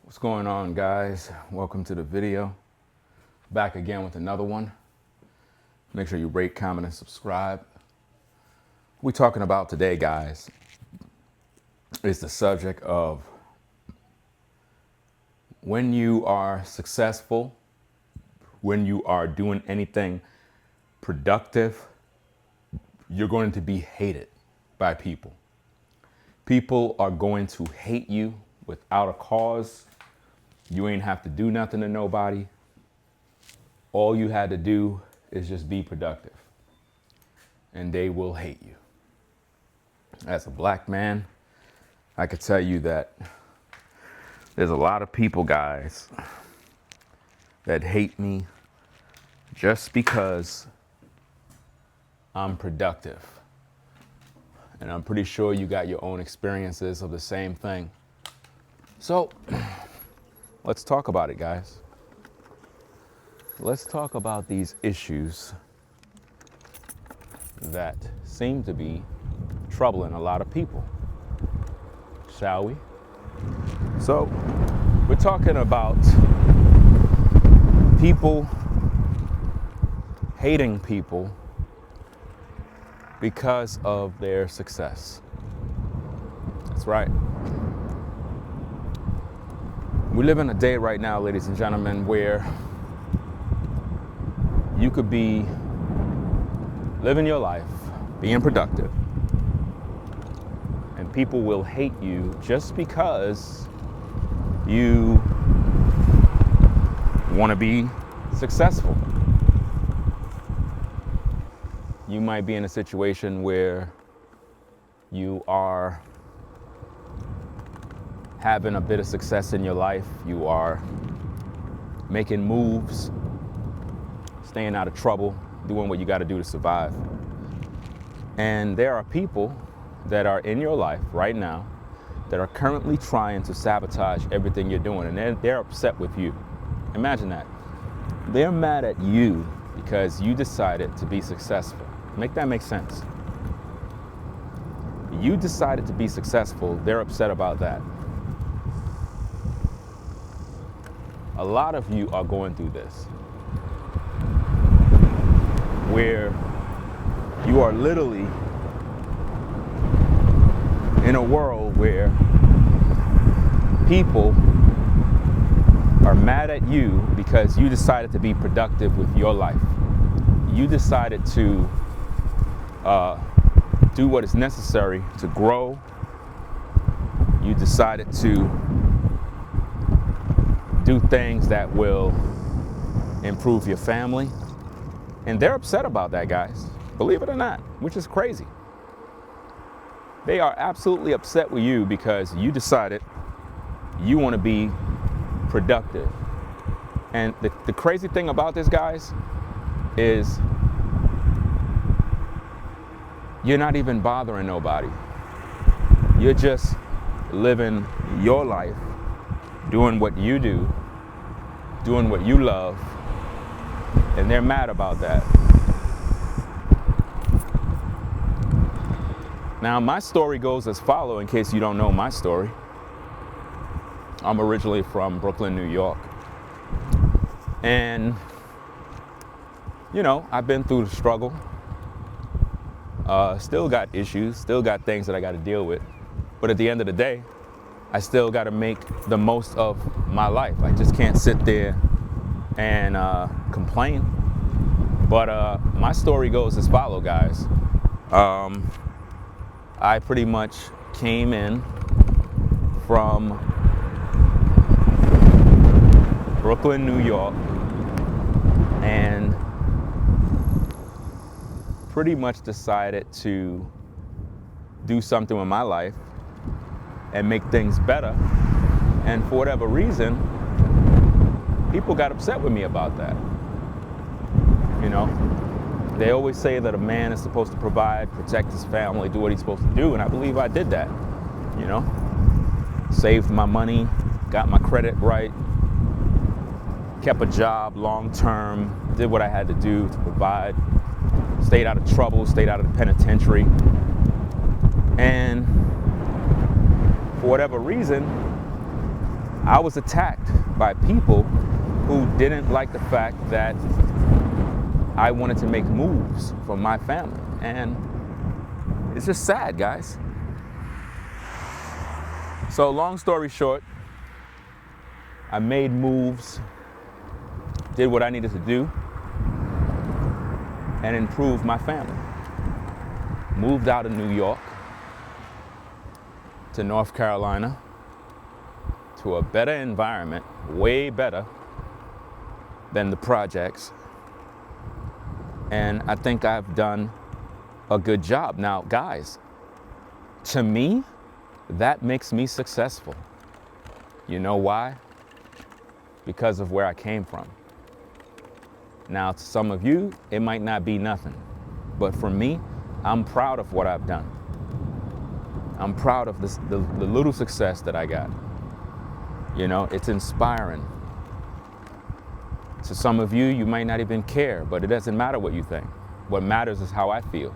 What's going on, guys? Welcome to the video. Back again with another one. Make sure you rate, comment, and subscribe. What we're talking about today, guys, is the subject of when you are successful, when you are doing anything productive, you're going to be hated by people. People are going to hate you without a cause. You ain't have to do nothing to nobody. All you had to do is just be productive, and they will hate you. As a black man, I could tell you that there's a lot of people, guys, that hate me just because I'm productive. And I'm pretty sure you got your own experiences of the same thing. So let's talk about it, guys. Let's talk about these issues that seem to be troubling a lot of people, shall we? So we're talking about people hating people because of their success. That's right. We live in a day right now, ladies and gentlemen, where you could be living your life, being productive, and people will hate you just because you want to be successful. You might be in a situation where you are having a bit of success in your life. You are making moves, staying out of trouble, doing what you got to do to survive. And there are people that are in your life right now that are currently trying to sabotage everything you're doing, and they're upset with you. Imagine that. They're mad at you because you decided to be successful. Make that make sense. You decided to be successful, they're upset about that. A lot of you are going through this, where you are literally in a world where people are mad at you because you decided to be productive with your life. You decided to do what is necessary to grow. You decided to do things that will improve your family. And they're upset about that, guys. Believe it or not, which is crazy. They are absolutely upset with you because you decided you want to be productive. And the crazy thing about this, guys, is you're not even bothering nobody. You're just living your life, doing what you do, doing what you love, and they're mad about that. Now, my story goes as follows, in case you don't know my story. I'm originally from Brooklyn, New York. And, you know, I've been through the struggle. Still got issues, still got things that I got to deal with. But at the end of the day, I still got to make the most of my life. I just can't sit there and complain. But my story goes as follows, guys. I pretty much came in from Brooklyn, New York, and pretty much decided to do something with my life and make things better. And for whatever reason, people got upset with me about that. You know, they always say that a man is supposed to provide, protect his family, do what he's supposed to do, and I believe I did that. You know, saved my money, got my credit right, kept a job long term, did what I had to do to provide, stayed out of trouble, stayed out of the penitentiary. And for whatever reason, I was attacked by people who didn't like the fact that I wanted to make moves for my family. And it's just sad, guys. So long story short, I made moves, did what I needed to do, and improved my family. Moved out of New York to North Carolina, to a better environment, way better than the projects. And I think I've done a good job. Now, guys, to me, that makes me successful. You know why? Because of where I came from. Now, to some of you, it might not be nothing. But for me, I'm proud of what I've done. I'm proud of this, the little success that I got. You know, it's inspiring. To some of you, you might not even care, but it doesn't matter what you think. What matters is how I feel.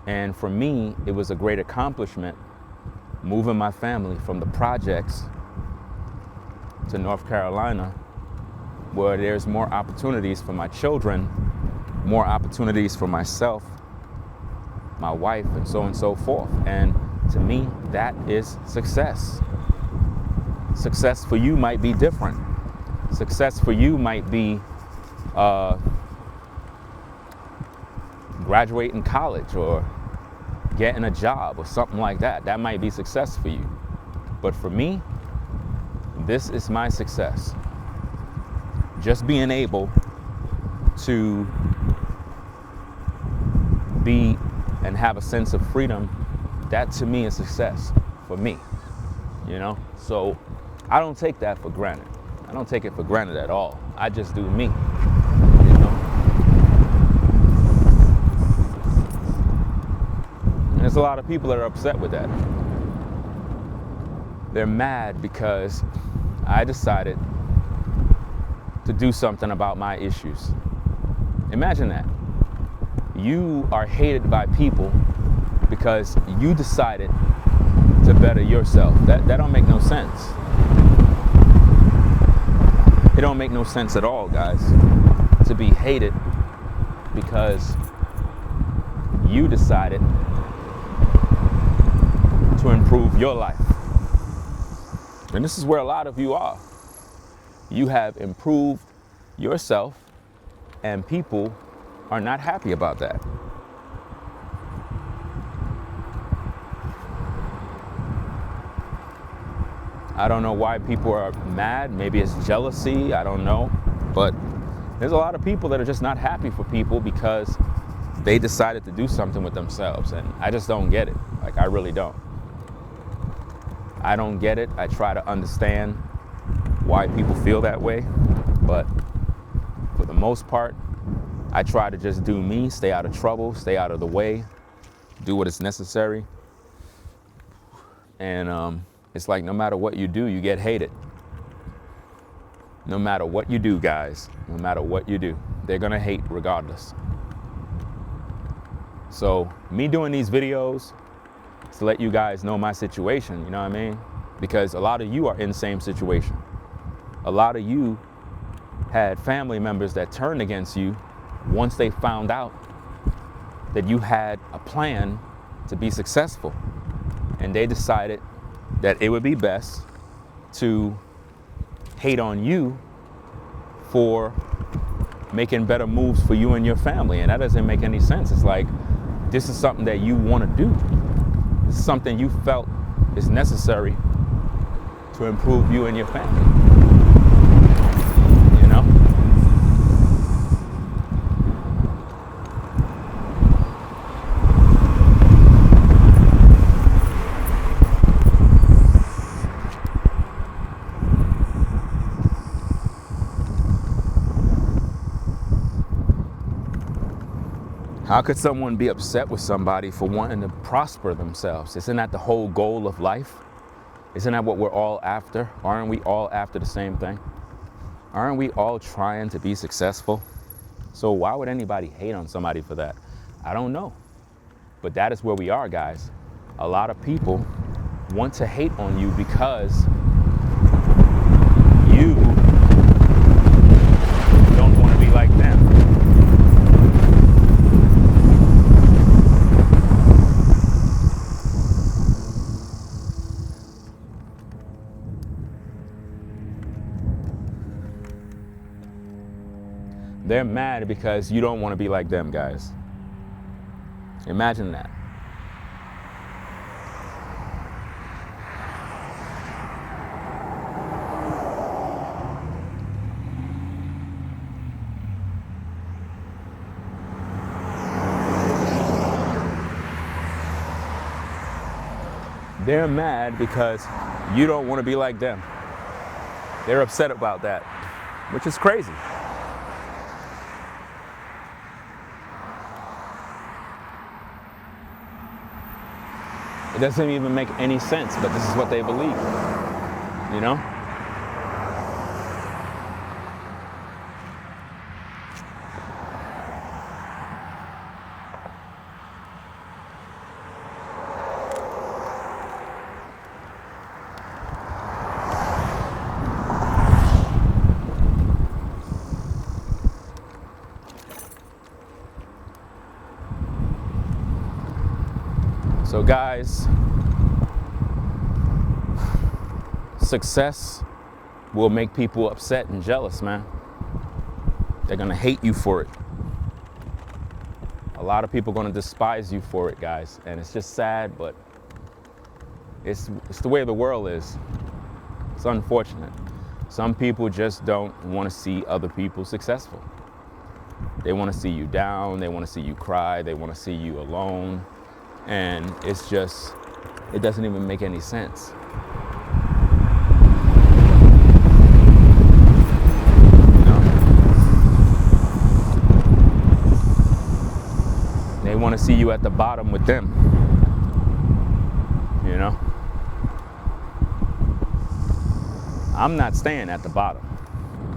And for me, it was a great accomplishment moving my family from the projects to North Carolina, where there's more opportunities for my children, more opportunities for myself, my wife, and so forth. And to me, that is success. Success for you might be different. Success for you might be graduating college or getting a job or something like that. That might be success for you. But for me, this is my success. Just being able to be and have a sense of freedom, that to me is success for me, you know? So I don't take that for granted. I don't take it for granted at all. I just do me, you know? And there's a lot of people that are upset with that. They're mad because I decided to do something about my issues. Imagine that. You are hated by people because you decided to better yourself. That don't make no sense. It don't make no sense at all, guys, to be hated because you decided to improve your life. And this is where a lot of you are. You have improved yourself, and people are not happy about that. I don't know why people are mad. Maybe it's jealousy, I don't know. But there's a lot of people that are just not happy for people because they decided to do something with themselves. And I just don't get it. Like, I really don't. I don't get it. I try to understand why people feel that way. But for the most part, I try to just do me, stay out of trouble, stay out of the way, do what is necessary. And it's like no matter what you do, you get hated. No matter what you do, guys, no matter what you do, they're gonna hate regardless. So me doing these videos is to let you guys know my situation, you know what I mean? Because a lot of you are in the same situation. A lot of you had family members that turned against you once they found out that you had a plan to be successful. And they decided that it would be best to hate on you for making better moves for you and your family. And that doesn't make any sense. It's like, this is something that you want to do. This is something you felt is necessary to improve you and your family. You know? How could someone be upset with somebody for wanting to prosper themselves? Isn't that the whole goal of life? Isn't that what we're all after? Aren't we all after the same thing? Aren't we all trying to be successful? So why would anybody hate on somebody for that? I don't know. But that is where we are, guys. A lot of people want to hate on you because you don't want to be like them. They're mad because you don't want to be like them, guys. Imagine that. They're mad because you don't want to be like them. They're upset about that, which is crazy. It doesn't even make any sense, but this is what they believe, you know? So guys, success will make people upset and jealous, man. They're gonna hate you for it. A lot of people are gonna despise you for it, guys. And it's just sad, but it's the way the world is. It's unfortunate. Some people just don't wanna see other people successful. They wanna see you down, they wanna see you cry, they wanna see you alone. And it's just, it doesn't even make any sense. You know? They want to see you at the bottom with them. You know? I'm not staying at the bottom.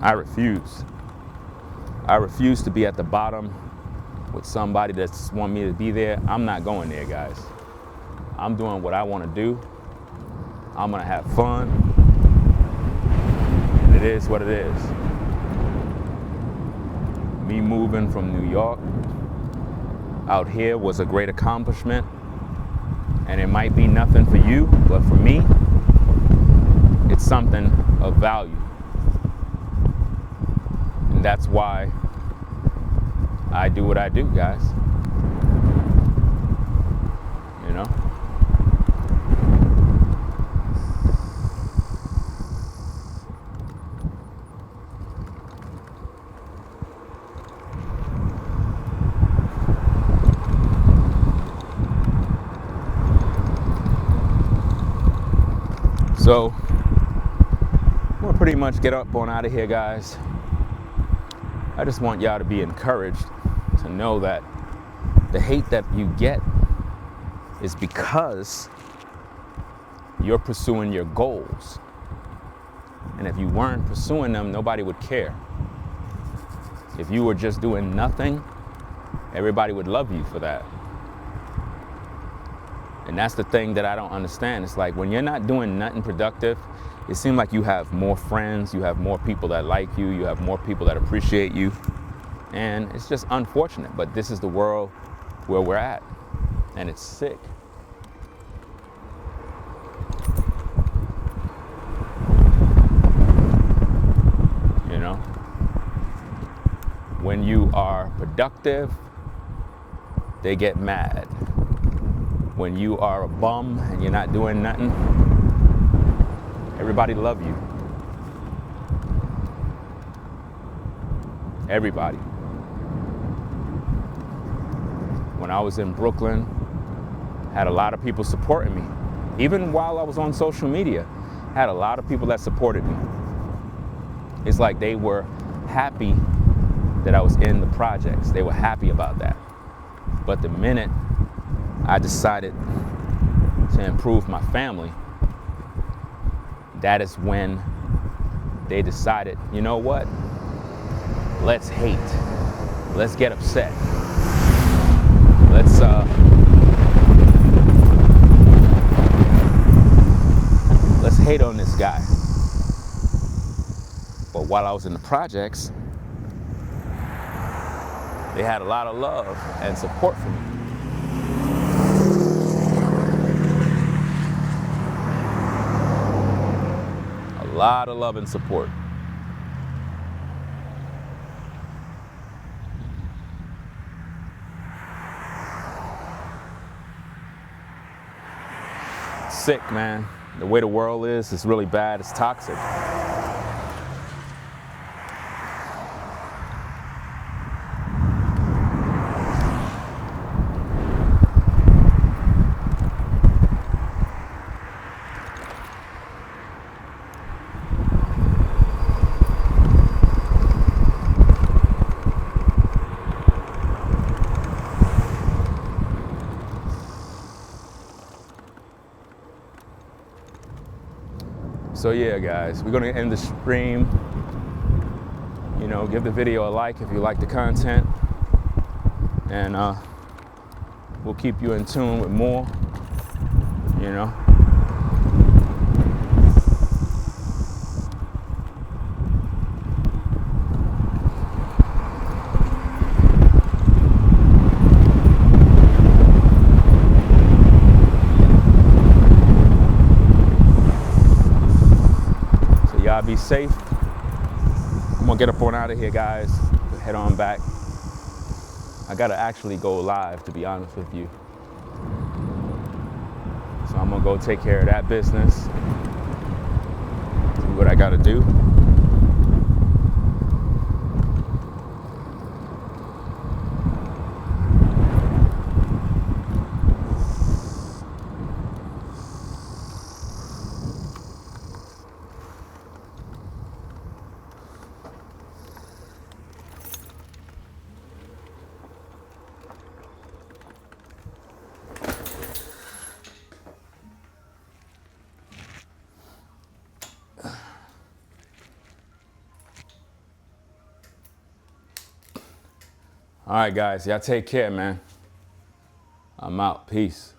I refuse. I refuse to be at the bottom with somebody that's want me to be there. I'm not going there, guys. I'm doing what I want to do. I'm gonna have fun. And it is what it is. Me moving from New York out here was a great accomplishment. And it might be nothing for you, but for me, it's something of value. And that's why I do what I do, guys. You know? So, we'll pretty much get up on out of here, guys. I just want y'all to be encouraged to know that the hate that you get is because you're pursuing your goals. And if you weren't pursuing them, nobody would care. If you were just doing nothing, everybody would love you for that. And that's the thing that I don't understand. It's like when you're not doing nothing productive, it seems like you have more friends, you have more people that like you, you have more people that appreciate you. And it's just unfortunate, but this is the world where we're at, and it's sick. You know? When you are productive, they get mad. When you are a bum and you're not doing nothing, everybody love you. Everybody. When I was in Brooklyn, had a lot of people supporting me. Even while I was on social media, had a lot of people that supported me. It's like they were happy that I was in the projects. They were happy about that. But the minute I decided to improve my family, that is when they decided, you know what? Let's hate. Let's get upset. Let's hate on this guy. But while I was in the projects, they had a lot of love and support for me. A lot of love and support. Sick, man. The way the world is, it's really bad. It's toxic. So yeah, guys, we're gonna end the stream. You know, give the video a like if you like the content, and we'll keep you in tune with more. You know. Y'all be safe. I'm gonna get up on out of here, guys. Head on back. I gotta actually go live, to be honest with you. So I'm gonna go take care of that business. Do what I gotta do. All right, guys, y'all take care, man. I'm out. Peace.